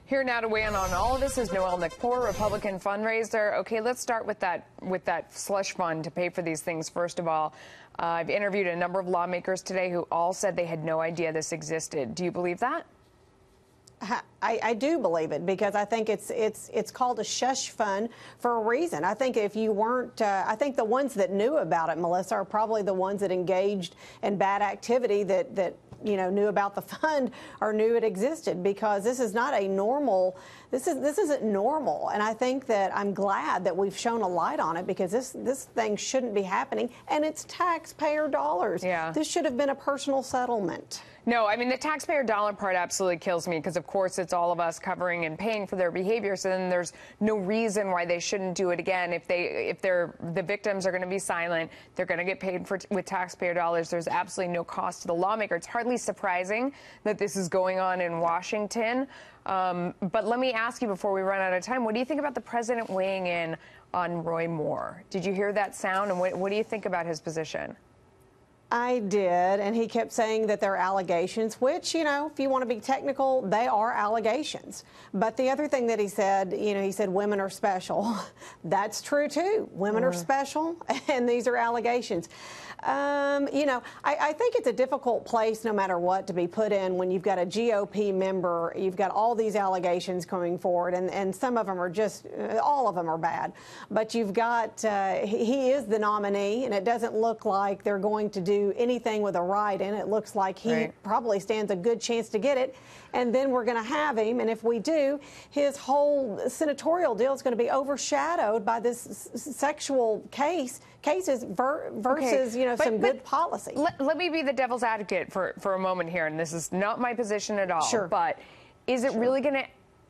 Here now to weigh in on all of this is Noelle Nikpour, Republican fundraiser. Okay, let's start with that slush fund to pay for these things. First of all, I've interviewed a number of lawmakers today who all said they had no idea this existed. Do you believe that? I do believe it, because I think it's called a shush fund for a reason. I think if you weren't, I think the ones that knew about it, Melissa, are probably the ones that engaged in bad activity that knew about the fund or knew it existed, because this is not a normal. This isn't normal, and I think that I'm glad that we've shown a light on it, because this thing shouldn't be happening, and it's taxpayer dollars. Yeah. This should have been a personal settlement. No, I mean, the taxpayer dollar part absolutely kills me, because, of course, it's all of us covering and paying for their behavior. So then there's no reason why they shouldn't do it again. If the victims are going to be silent, they're going to get paid with taxpayer dollars. There's absolutely no cost to the lawmaker. It's hardly surprising that this is going on in Washington. But let me ask you before we run out of time, what do you think about the president weighing in on Roy Moore? Did you hear that sound? And what do you think about his position? I did, and he kept saying that they're allegations, which, if you want to be technical, they are allegations. But the other thing that he said, he said women are special. That's true, too. Women are special, and these are allegations. I think it's a difficult place, no matter what, to be put in when you've got a GOP member, you've got all these allegations coming forward, and some of them are just, all of them are bad. But you've got, he is the nominee, and it doesn't look like they're going to do anything with a write-in. It looks like he probably stands a good chance to get it, and then we're going to have him, and if we do, his whole senatorial deal is going to be overshadowed by this sexual cases versus some good policy. Let me be the devil's advocate for a moment here, and this is not my position at all. Sure. But is it really going to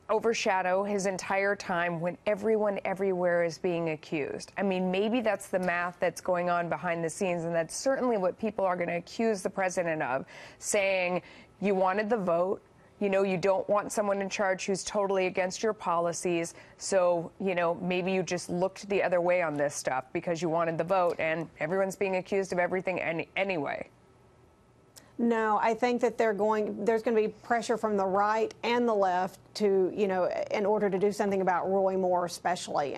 overshadow his entire time when everyone everywhere is being accused? I mean, maybe that's the math that's going on behind the scenes, and that's certainly what people are going to accuse the president of, saying you wanted the vote. You don't want someone in charge who's totally against your policies. So, maybe you just looked the other way on this stuff because you wanted the vote, and everyone's being accused of everything anyway. No, I think that there's going to be pressure from the right and the left to, in order to do something about Roy Moore, especially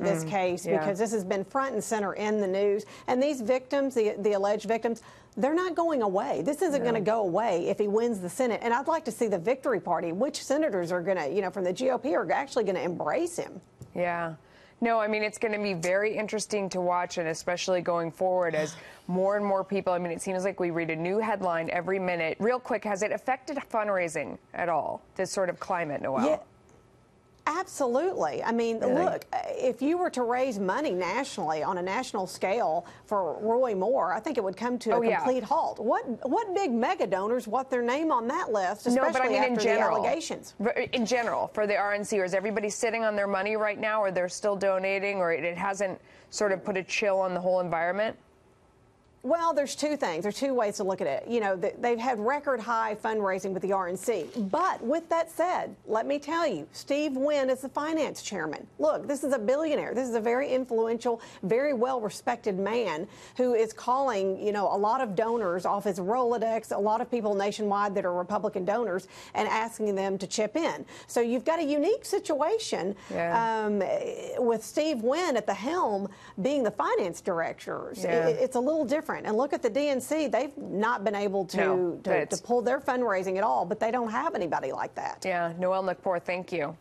this case, because this has been front and center in the news. And these victims, the alleged victims, they're not going away. This isn't going to go away if he wins the Senate. And I'd like to see the victory party, which senators are going to, from the GOP, are actually going to embrace him. Yeah. No, I mean, it's going to be very interesting to watch, and especially going forward as more and more people, I mean, it seems like we read a new headline every minute. Real quick, has it affected fundraising at all, this sort of climate, Noelle? Yeah. Absolutely. I mean, look, if you were to raise money nationally on a national scale for Roy Moore, I think it would come to a complete halt. What big mega donors want their name on that list, especially after the allegations? In general, for the RNC, or is everybody sitting on their money right now, or they're still donating, or it hasn't sort of put a chill on the whole environment? Well, there's two things. There's two ways to look at it. They've had record high fundraising with the RNC. But with that said, let me tell you, Steve Wynn is the finance chairman. Look, this is a billionaire. This is a very influential, very well-respected man who is calling, a lot of donors off his Rolodex, a lot of people nationwide that are Republican donors, and asking them to chip in. So you've got a unique situation with Steve Wynn at the helm being the finance director. It's a little different. And look at the DNC. They've not been able to pull their fundraising at all, but they don't have anybody like that. Yeah. Noelle Nikpour, thank you.